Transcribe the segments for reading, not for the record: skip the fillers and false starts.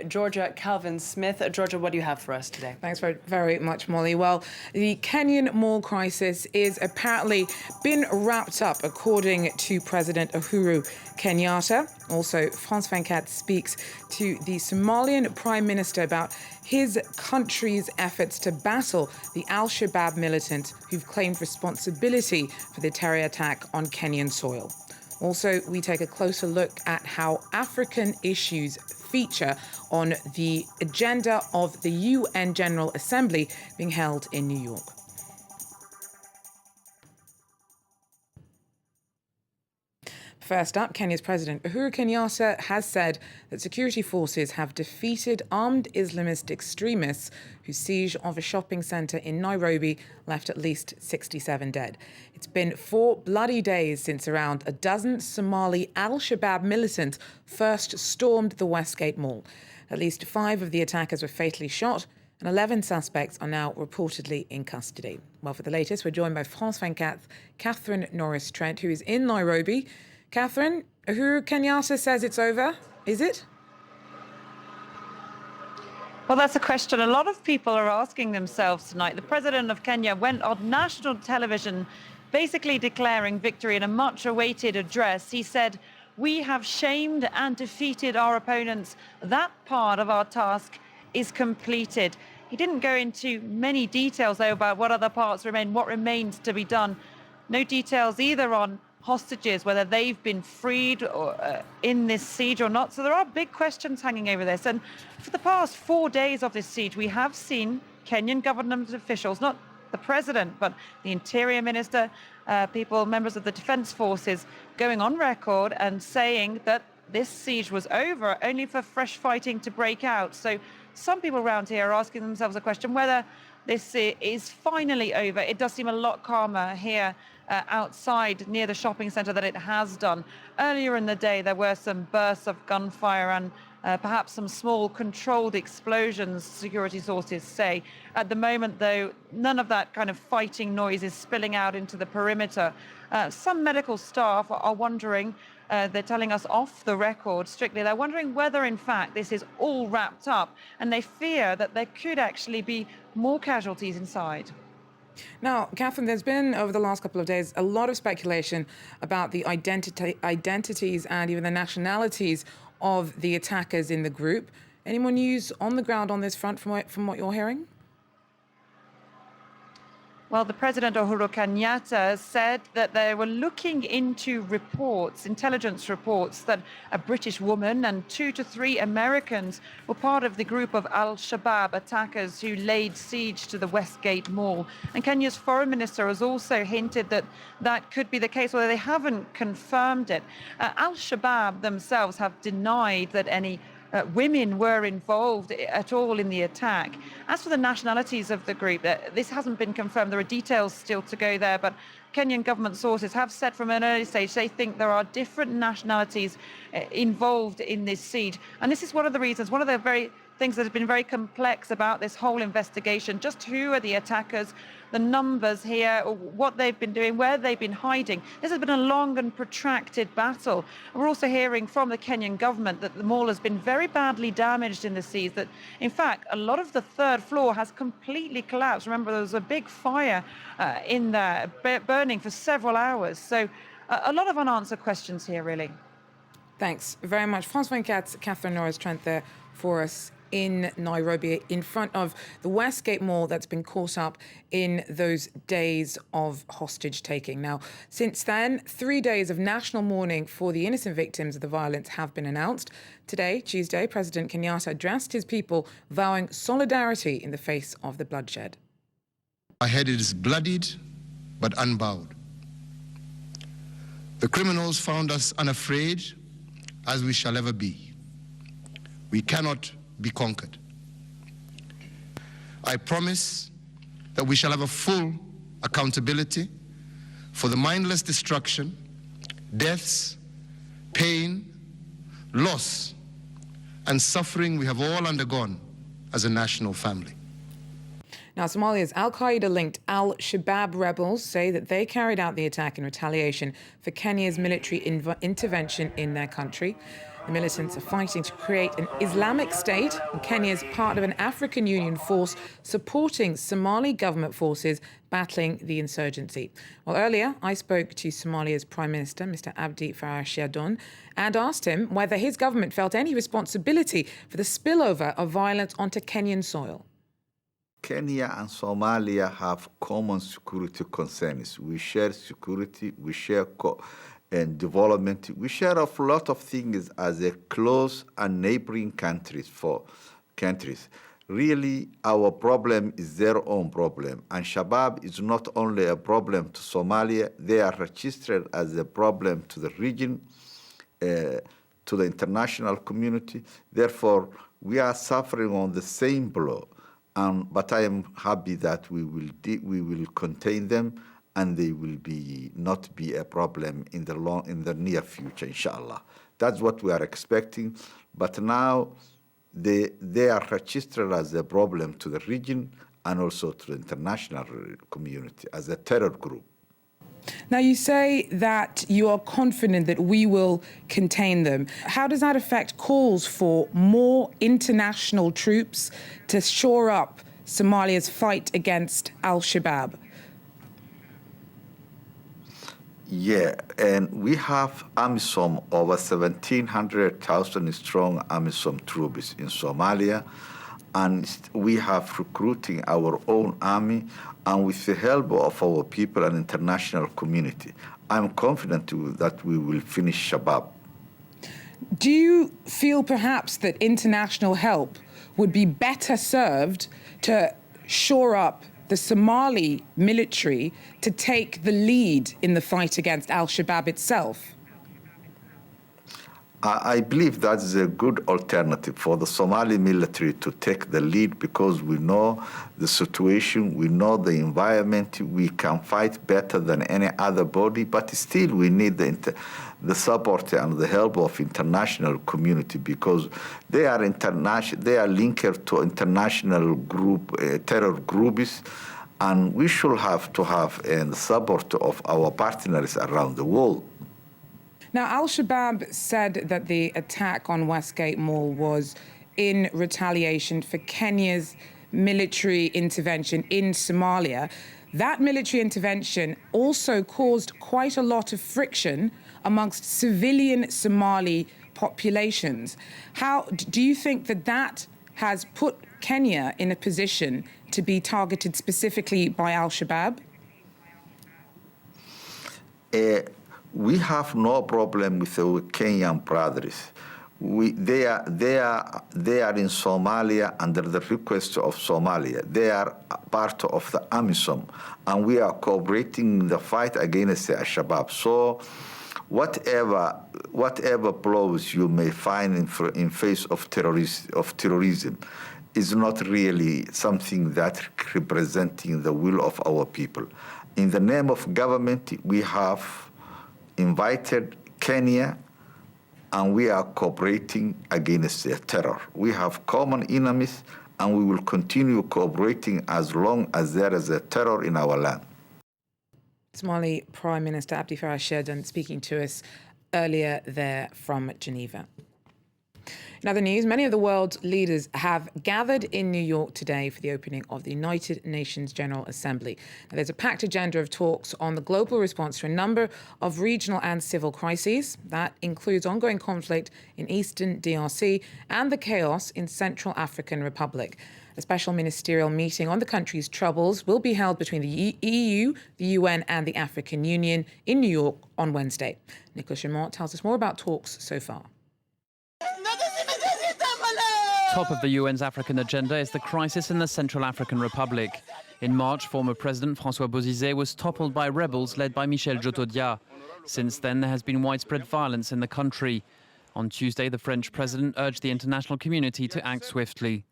Georgia Calvin-Smith. Georgia, what do you have for us today? Thanks very much, Molly. Well, the Kenyan mall crisis is apparently been wrapped up, according to President Uhuru Kenyatta. Also, France 24 speaks to the Somalian Prime Minister about his country's efforts to battle the Al-Shabaab militants who've claimed responsibility for the terror attack on Kenyan soil. Also, we take a closer look at how African issues feature on the agenda of the UN General Assembly being held in New York. First up, Kenya's President Uhuru Kenyatta has said that security forces have defeated armed Islamist extremists whose siege of a shopping centre in Nairobi left at least 67 dead. It's been 4 bloody days since around a dozen Somali Al-Shabaab militants first stormed the Westgate Mall. At least 5 of the attackers were fatally shot, and 11 suspects are now reportedly in custody. Well, for the latest, we're joined by France 24's Catherine Norris-Trent, who is in Nairobi. Catherine, Uhuru Kenyatta says it's over. Is it? Well, that's a question a lot of people are asking themselves tonight. The president of Kenya went on national television basically declaring victory in a much-awaited address. He said, "We have shamed and defeated our opponents. That part of our task is completed." He didn't go into many details, though, about what other parts remain, what remains to be done. No details either on hostages, whether they've been freed or, in this siege or not. So there are big questions hanging over this. And for the past 4 days of this siege, we have seen Kenyan government officials, not the president, but the interior minister, members of the defense forces, going on record and saying that this siege was over, only for fresh fighting to break out. So some people around here are asking themselves a question whether this is finally over. It does seem a lot calmer here outside near the shopping centre than it has done. Earlier in the day, there were some bursts of gunfire and perhaps some small controlled explosions, security sources say. At the moment, though, none of that kind of fighting noise is spilling out into the perimeter. Some medical staff are wondering, they're telling us off the record strictly, they're wondering whether in fact this is all wrapped up, and they fear that there could actually be more casualties inside. Now, Catherine, there's been, over the last couple of days, a lot of speculation about the identities and even the nationalities of the attackers in the group. Any more news on the ground on this front from what you're hearing? Well, the President Uhuru Kenyatta said that they were looking into reports, intelligence reports, that a British woman and 2 to 3 Americans were part of the group of Al-Shabaab attackers who laid siege to the Westgate Mall. And Kenya's foreign minister has also hinted that that could be the case, although they haven't confirmed it. Al-Shabaab themselves have denied that any women were involved at all in the attack. As for the nationalities of the group, this hasn't been confirmed. There are details still to go there, but Kenyan government sources have said from an early stage they think there are different nationalities involved in this siege. And this is one of the reasons, one of the very things that has been very complex about this whole investigation. Just who are the attackers, the numbers here, what they've been doing, where they've been hiding. This has been a long and protracted battle. We're also hearing from the Kenyan government that the mall has been very badly damaged in the siege, that in fact a lot of the 3rd floor has completely collapsed. Remember, there was a big fire in there burning for several hours. So a lot of unanswered questions here, really. Thanks very much. France 24's Catherine Norris-Trent there for us in Nairobi, in front of the Westgate Mall that's been caught up in those days of hostage-taking. Now, since then, 3 days of national mourning for the innocent victims of the violence have been announced. Today, Tuesday, President Kenyatta addressed his people, vowing solidarity in the face of the bloodshed. Our head is bloodied, but unbowed. The criminals found us unafraid, as we shall ever be. We cannot be conquered. I promise that we shall have a full accountability for the mindless destruction, deaths, pain, loss, and suffering we have all undergone as a national family. Now, Somalia's Al-Qaeda-linked Al-Shabaab rebels say that they carried out the attack in retaliation for Kenya's military intervention in their country. The militants are fighting to create an Islamic State, and Kenya is part of an African Union force supporting Somali government forces battling the insurgency. Well, earlier, I spoke to Somalia's Prime Minister, Mr. Abdi Farah Shiadon, and asked him whether his government felt any responsibility for the spillover of violence onto Kenyan soil. Kenya and Somalia have common security concerns. We share security, we share and development. We share a lot of things as a close and neighboring countries. Really, our problem is their own problem. And Al-Shabaab is not only a problem to Somalia, they are registered as a problem to the region, to the international community. Therefore, we are suffering on the same blow. But I am happy that we will contain them, and they will not be a problem in the near future, inshallah. That's what we are expecting. But now they are registered as a problem to the region and also to the international community as a terror group. Now, you say that you are confident that we will contain them. How does that affect calls for more international troops to shore up Somalia's fight against Al-Shabaab? Yeah, and we have AMISOM, over 1,700,000 strong AMISOM troops in Somalia, and we have recruiting our own army, and with the help of our people and international community, I'm confident that we will finish Shabaab. Do you feel perhaps that international help would be better served to shore up the Somali military to take the lead in the fight against Al-Shabaab itself? I believe that is a good alternative for the Somali military to take the lead, because we know the situation, we know the environment, we can fight better than any other body, but still we need the support and the help of international community, because they are linked to international terror groups, and we should have to have the support of our partners around the world. Now, Al-Shabaab said that the attack on Westgate Mall was in retaliation for Kenya's military intervention in Somalia. That military intervention also caused quite a lot of friction amongst civilian Somali populations. How do you think that has put Kenya in a position to be targeted specifically by Al-Shabaab? We have no problem with our Kenyan brothers. They are in Somalia under the request of Somalia. They are part of the AMISOM, and we are cooperating in the fight against the Al-Shabaab. So whatever blows you may find in face of terrorism is not really something that representing the will of our people. In the name of government, we have invited Kenya, and we are cooperating against the terror. We have common enemies, and we will continue cooperating as long as there is a terror in our land. Somali Prime Minister Abdi Farah Shiadon speaking to us earlier there from Geneva. In other news, many of the world's leaders have gathered in New York today for the opening of the United Nations General Assembly. Now, there's a packed agenda of talks on the global response to a number of regional and civil crises. That includes ongoing conflict in eastern DRC and the chaos in Central African Republic. A special ministerial meeting on the country's troubles will be held between the EU, the UN and the African Union in New York on Wednesday. Nicolas Chamont tells us more about talks so far. Top of the UN's African agenda is the crisis in the Central African Republic. In March, former President François Bozizé was toppled by rebels led by Michel Djotodia. Since then, there has been widespread violence in the country. On Tuesday, the French president urged the international community to act swiftly.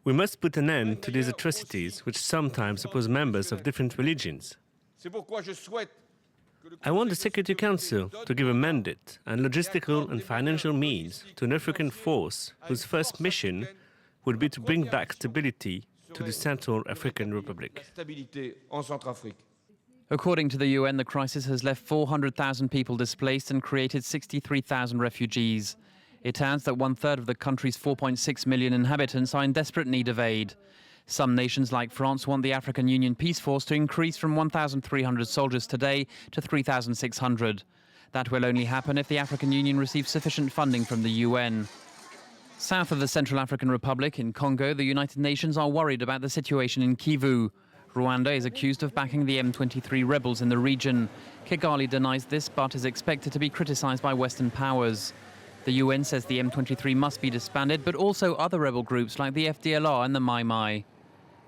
We must put an end to these atrocities which sometimes oppose members of different religions. I want the Security Council to give a mandate and logistical and financial means to an African force whose first mission would be to bring back stability to the Central African Republic. According to the UN, the crisis has left 400,000 people displaced and created 63,000 refugees. It adds that one-third of the country's 4.6 million inhabitants are in desperate need of aid. Some nations like France want the African Union Peace Force to increase from 1,300 soldiers today to 3,600. That will only happen if the African Union receives sufficient funding from the UN. South of the Central African Republic, in Congo, the United Nations are worried about the situation in Kivu. Rwanda is accused of backing the M23 rebels in the region. Kigali denies this, but is expected to be criticized by Western powers. The UN says the M23 must be disbanded, but also other rebel groups like the FDLR and the Mai Mai.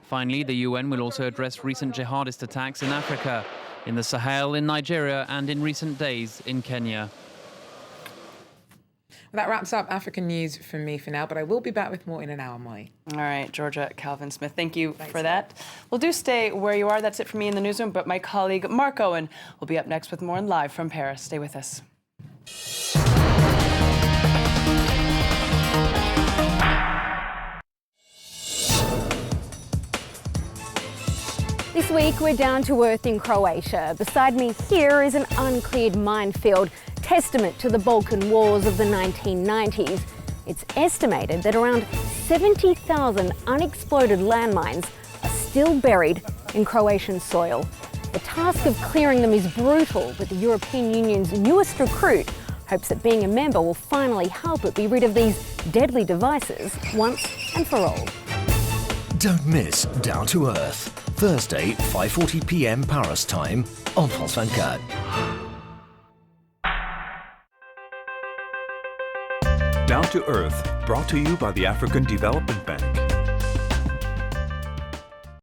Finally, the UN will also address recent jihadist attacks in Africa, in the Sahel, in Nigeria, and in recent days in Kenya. Well, that wraps up African news from me for now, but I will be back with more in an hour, Molly. All right, Georgia, Calvin Smith, thank you for that. Well, do stay where you are. That's it for me in the newsroom, but my colleague Mark Owen will be up next with more live from Paris. Stay with us. This week, we're down to earth in Croatia. Beside me here is an uncleared minefield, testament to the Balkan Wars of the 1990s. It's estimated that around 70,000 unexploded landmines are still buried in Croatian soil. The task of clearing them is brutal, but the European Union's newest recruit hopes that being a member will finally help it be rid of these deadly devices once and for all. Don't miss Down to Earth, Thursday, 5:40 p.m. Paris time on France 24. Down to Earth, brought to you by the African Development Bank.